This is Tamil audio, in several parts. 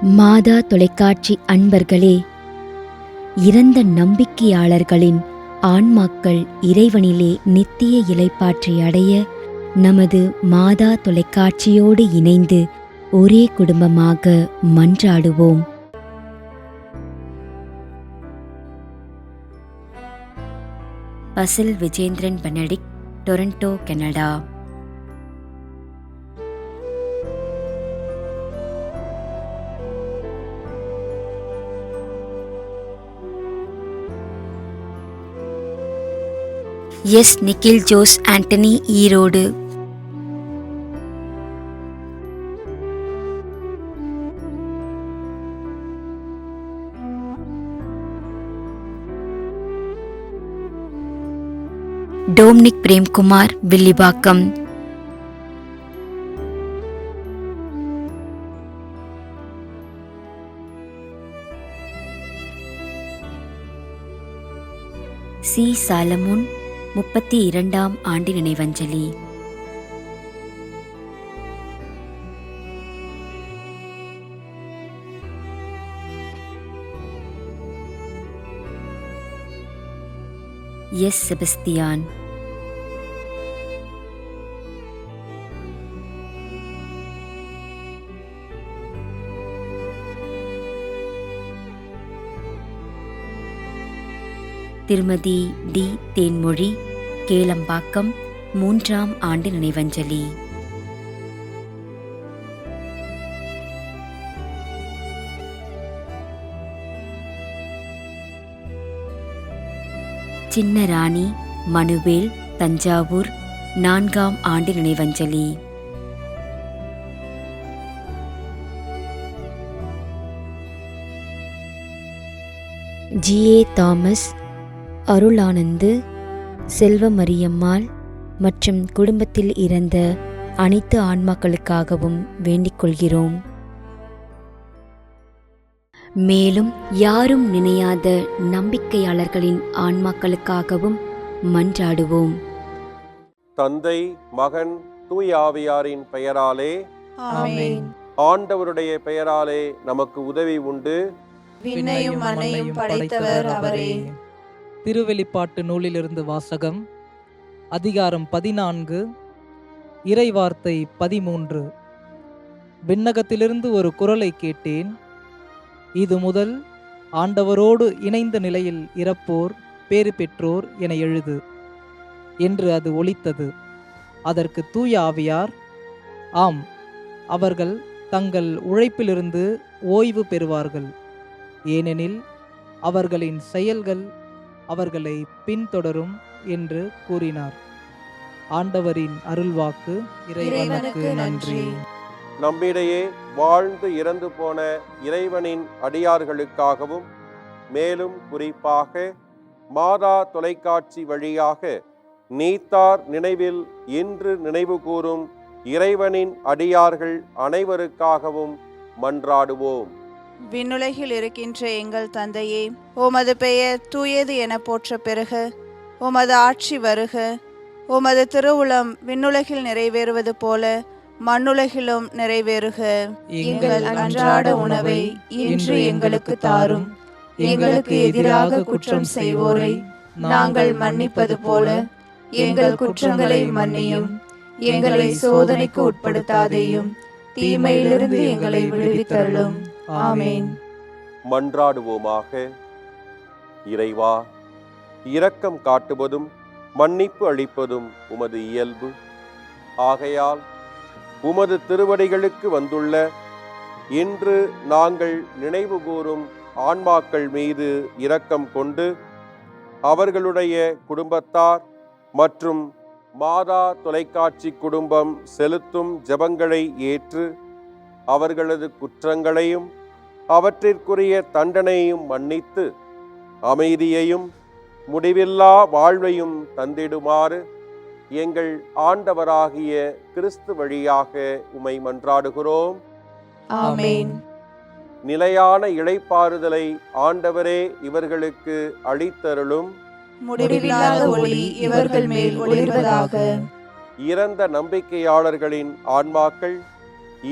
மாதா தொலைக்காட்சி அன்பர்களே, இறந்த நம்பிக்கையாளர்களின் ஆன்மாக்கள் இறைவனிலே நித்திய இளைப்பாற்றி அடைய நமது மாதா தொலைக்காட்சியோடு இணைந்து ஒரே குடும்பமாக மன்றாடுவோம். Basil Vijendran Benedict, Toronto, Canada. S. Nikhil Jose Antony, Erode. Dominic Premkumar, Villivakkam. C. Solomon, 32ஆம் ஆண்டு நினைவஞ்சலி. எஸ். செபஸ்தியான். திருமதி டி. தேன்மொழி, கேளம்பாக்கம், 3ஆம் ஆண்டு நினைவஞ்சலி. சின்ன ராணி மனுவேல், தஞ்சாவூர், 4ஆம் ஆண்டு நினைவஞ்சலி. ஜி. ஏ. தாமஸ், அருளானந்து, செல்வமரியம்மாள் மற்றும் குடும்பத்தில் இறந்த அனைத்து ஆன்மாக்களுக்காகவும் வேண்டிக் கொள்கிறோம். மேலும் யாரும் நினையாத நம்பிக்கையாளர்களின் ஆன்மாக்களுக்காகவும் மன்றாடுவோம். தந்தை, மகன், தூய ஆவியாரின் பெயராலே ஆமென். ஆண்டவருடைய பெயராலே நமக்கு உதவி உண்டு. விண்ணையும் மண்ணையும் படைத்தவர் அவரே. திருவெளிப்பாட்டு நூலிலிருந்து வாசகம். அதிகாரம் 14, இறைவார்த்தை 13. விண்ணகத்திலிருந்து ஒரு குரலை கேட்டேன். இது முதல் ஆண்டவரோடு இணைந்த நிலையில் இறப்போர் பேறு பெற்றோர் என எழுது என்று அது ஒலித்தது. அதற்கு தூய ஆவியார், ஆம், அவர்கள் தங்கள் உழைப்பிலிருந்து ஓய்வு பெறுவார்கள், ஏனெனில் அவர்களின் செயல்கள் அவர்களை பின்தொடரும் என்று கூறினார். ஆண்டவரின் அருள்வாக்கு. இறைவனுக்கு நன்றி. நம்மிடையே வாழ்ந்து இறந்து போன இறைவனின் அடியார்களுக்காகவும் மேலும் குறிப்பாக மாதா தொலைக்காட்சி வழியாக நீத்தார் நினைவில் இன்று நினைவு கூறும் இறைவனின் அடியார்கள் அனைவருக்காகவும் மன்றாடுவோம். விண்ணுலகில் இருக்கின்ற எங்கள் தந்தையே, உமது பெயர் தூயது என போற்ற பெறுக. உமது ஆட்சி வருக. உமது திருவுளம் விண்ணுலகில் நிறைவேறுவது போல மண்ணுலகிலும் நிறைவேறுக. எங்கள் அன்றாட உணவை இன்று எங்களுக்கு தாரும். எங்களுக்கு எதிராக குற்றம் செய்வோரை நாங்கள் மன்னிப்பது போல எங்கள் குற்றங்களை மன்னியும். எங்களை சோதனைக்கு உட்படுத்தாதேயும், தீமையிலிருந்து எங்களை விடுவித்தருளும். ஆமென். மன்றாடுவோமாக. இறைவா, இரக்கம் காட்டுவதும் மன்னிப்பு அளிப்பதும் உமது இயல்பு. ஆகையால் உமது திருவடிகளுக்கு வந்துள்ள இன்று நாங்கள் நினைவு கூறும் ஆன்மாக்கள் மீது இரக்கம் கொண்டு அவர்களுடைய குடும்பத்தார் மற்றும் மாதா தொலைக்காட்சி குடும்பம் செலுத்தும் ஜெபங்களை ஏற்று அவர்களது குற்றங்களையும் அவற்றிற்குரிய தண்டனையும் மன்னித்து அமைதியையும் முடிவில்லா வாழ்வையும் தந்திடுமாறு எங்கள் ஆண்டவராகிய கிறிஸ்து வழியாக உம்மை மன்றாடுகிறோம். ஆமென். நிலையான இளைப்பாறுதலை ஆண்டவரே இவர்களுக்கு அளித்தருளும். முடிவில்லாத ஒளி இவர்கள் மேல் ஒளிர்வதாக. இறந்த நம்பிக்கையாளர்களின் ஆன்மாக்கள்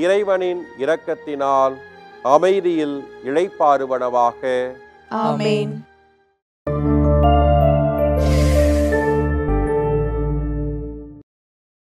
இறைவனின் இரக்கத்தினால் அமைதியில் இளைப்பாறுவனவாக. ஆமென்.